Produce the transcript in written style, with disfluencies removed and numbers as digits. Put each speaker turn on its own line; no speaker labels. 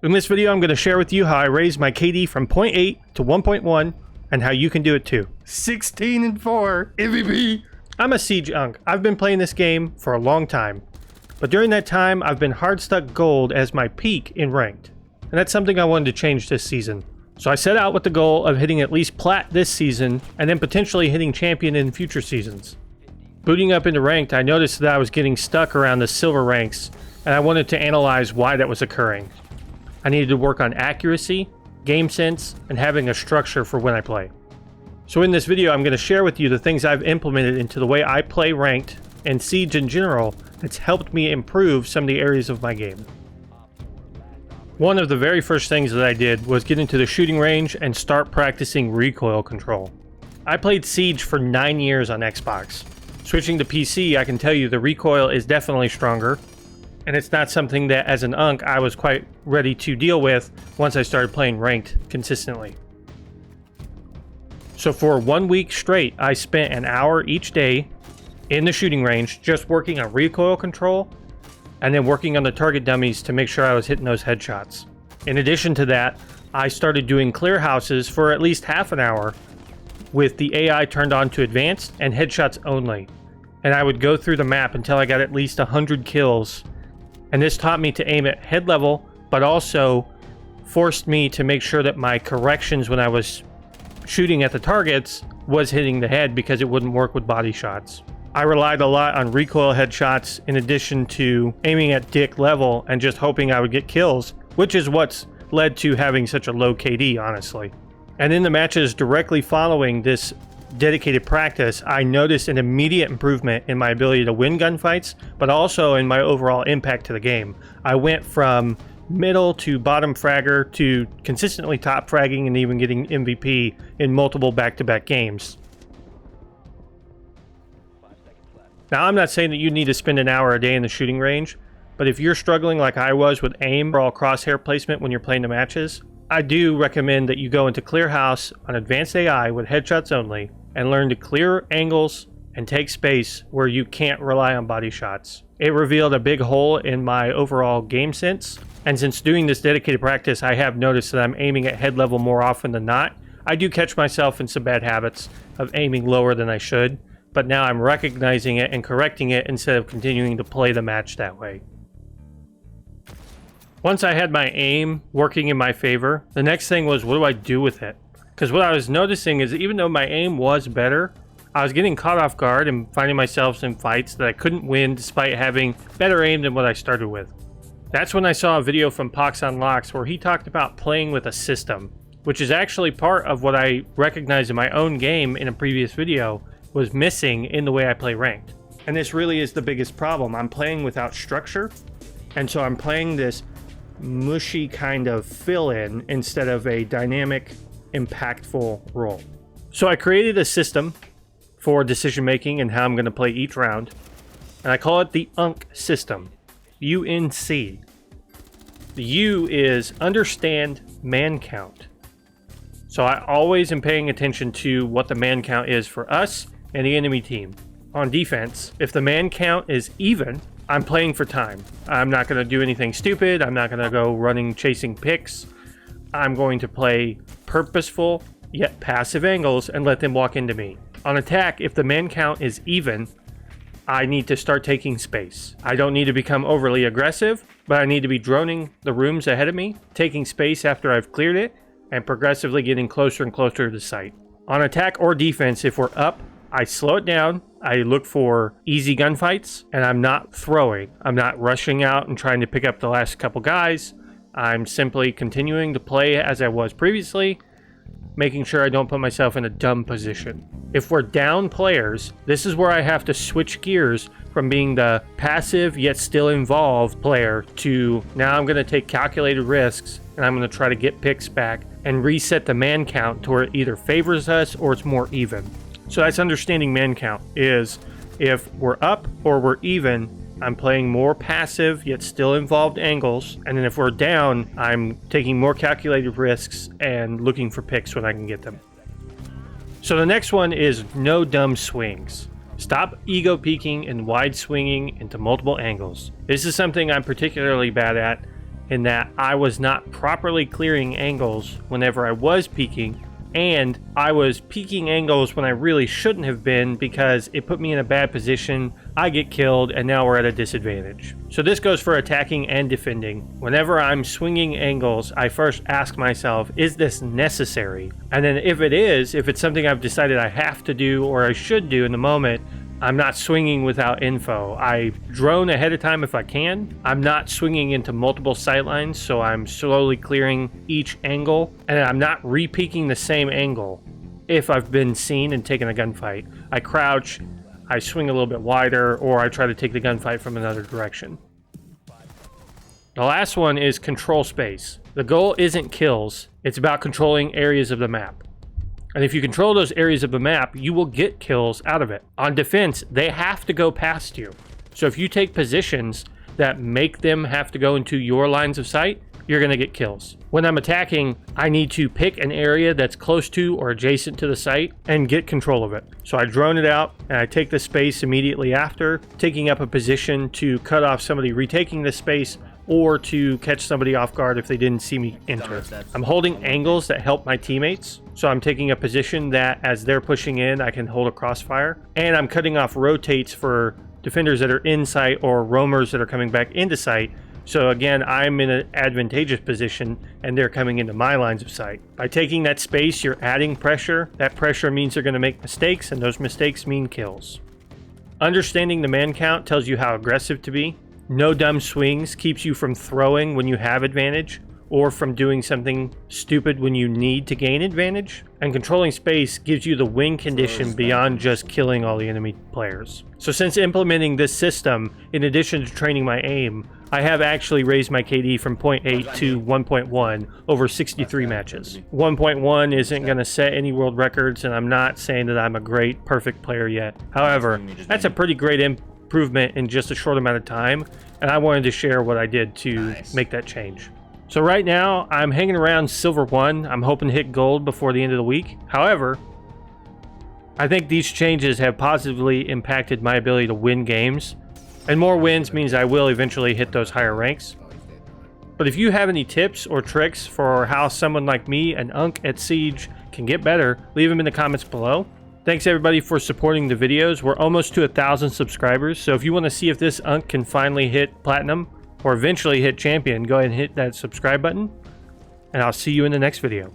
In this video, I'm going to share with you how I raised my KD from 0.8 to 1.1 and how you can do it too.
16-4 MVP.
I'm a Siege Unk. I've been playing this game for a long time, but during that time, I've been hard stuck gold as my peak in ranked, and that's something I wanted to change this season. So I set out with the goal of hitting at least plat this season and then potentially hitting champion in future seasons. Booting up into ranked, I noticed that I was getting stuck around the silver ranks, and I wanted to analyze why that was occurring. I needed to work on accuracy, game sense, and having a structure for when I play. So in this video, I'm going to share with you the things I've implemented into the way I play ranked and Siege in general that's helped me improve some of the areas of my game. One of the very first things that I did was get into the shooting range and start practicing recoil control. I played Siege for 9 years on Xbox. Switching to PC, I can tell you the recoil is definitely stronger, and it's not something that as an Unk I was quite ready to deal with once I started playing ranked consistently. So for 1 week straight, I spent an hour each day in the shooting range just working on recoil control and then working on the target dummies to make sure I was hitting those headshots. In addition to that, I started doing clear houses for at least half an hour with the AI turned on to advanced and headshots only. And I would go through the map until I got at least 100 kills. And this taught me to aim at head level, but also forced me to make sure that my corrections when I was shooting at the targets was hitting the head because it wouldn't work with body shots. I relied a lot on recoil headshots in addition to aiming at dick level and just hoping I would get kills, which is what's led to having such a low KD, honestly. And in the matches directly following this dedicated practice, I noticed an immediate improvement in my ability to win gunfights, but also in my overall impact to the game. I went from middle to bottom fragger to consistently top fragging and even getting MVP in multiple back-to-back games. Now, I'm not saying that you need to spend an hour a day in the shooting range, but if you're struggling like I was with aim or all crosshair placement when you're playing the matches, I do recommend that you go into Clear House on Advanced AI with headshots only and learn to clear angles and take space where you can't rely on body shots. It revealed a big hole in my overall game sense, and since doing this dedicated practice, I have noticed that I'm aiming at head level more often than not. I do catch myself in some bad habits of aiming lower than I should, but now I'm recognizing it and correcting it instead of continuing to play the match that way. Once I had my aim working in my favor, the next thing was, what do I do with it? Because what I was noticing is even though my aim was better, I was getting caught off guard and finding myself in fights that I couldn't win despite having better aim than what I started with. That's when I saw a video from Pox Unlocks where he talked about playing with a system, which is actually part of what I recognized in my own game in a previous video was missing in the way I play ranked. And this really is the biggest problem. I'm playing without structure, and so I'm playing this mushy kind of fill-in instead of a dynamic, impactful role. So I created a system for decision making and how I'm going to play each round, and I call it the UNC system. UNC. The U is understand man count. So I always am paying attention to what the man count is for us and the enemy team. On defense, if the man count is even, I'm playing for time. I'm not going to do anything stupid. I'm not going to go running chasing picks. I'm going to play purposeful yet passive angles and let them walk into me. On attack, if the man count is even, I need to start taking space. I don't need to become overly aggressive, but I need to be droning the rooms ahead of me, taking space after I've cleared it, and progressively getting closer and closer to the site. On attack or defense, if we're up, I slow it down. I look for easy gunfights, and I'm not throwing. I'm not rushing out and trying to pick up the last couple guys. I'm simply continuing to play as I was previously, making sure I don't put myself in a dumb position. If we're down players, this is where I have to switch gears from being the passive yet still involved player to now I'm going to take calculated risks and I'm going to try to get picks back and reset the man count to where it either favors us or it's more even. So that's understanding man count, is if we're up or we're even, I'm playing more passive yet still involved angles, and then if we're down, I'm taking more calculated risks and looking for picks when I can get them. So the next one is no dumb swings. Stop ego peeking and wide swinging into multiple angles. This is something I'm particularly bad at, in that I was not properly clearing angles whenever I was peeking, and I was peeking angles when I really shouldn't have been because it put me in a bad position. I get killed, and now we're at a disadvantage. So this goes for attacking and defending. Whenever I'm swinging angles, I first ask myself, is this necessary? And then if it is, if it's something I've decided I have to do or I should do in the moment, I'm not swinging without info. I drone ahead of time if I can. I'm not swinging into multiple sight lines, so I'm slowly clearing each angle, and I'm not re-peeking the same angle if I've been seen and taken a gunfight. I crouch, I swing a little bit wider, or I try to take the gunfight from another direction. The last one is control space. The goal isn't kills, it's about controlling areas of the map. And if you control those areas of the map, you will get kills out of it. On defense, they have to go past you. So if you take positions that make them have to go into your lines of sight, you're going to get kills. When I'm attacking, I need to pick an area that's close to or adjacent to the site and get control of it. So I drone it out and I take the space immediately after, taking up a position to cut off somebody retaking the space or to catch somebody off guard if they didn't see me enter. I'm holding angles that help my teammates. So I'm taking a position that as they're pushing in, I can hold a crossfire. And I'm cutting off rotates for defenders that are in sight or roamers that are coming back into sight. So again, I'm in an advantageous position and they're coming into my lines of sight. By taking that space, you're adding pressure. That pressure means they're going to make mistakes, and those mistakes mean kills. Understanding the man count tells you how aggressive to be. No dumb swings keeps you from throwing when you have advantage, or from doing something stupid when you need to gain advantage. And controlling space gives you the win condition beyond just killing all the enemy players. So since implementing this system, in addition to training my aim, I have actually raised my KD from 0.8 to 1.1 over 63 matches. 1.1 isn't going to set any world records, and I'm not saying that I'm a great, perfect player yet. However, that's a pretty great improvement in just a short amount of time, and I wanted to share what I did to make that change. So right now, I'm hanging around Silver 1. I'm hoping to hit Gold before the end of the week. However, I think these changes have positively impacted my ability to win games. And more wins means I will eventually hit those higher ranks. But if you have any tips or tricks for how someone like me, an Unk at Siege, can get better, leave them in the comments below. Thanks everybody for supporting the videos. We're almost to 1,000 subscribers. So if you want to see if this Unk can finally hit Platinum, or eventually hit Champion, go ahead and hit that subscribe button, and I'll see you in the next video.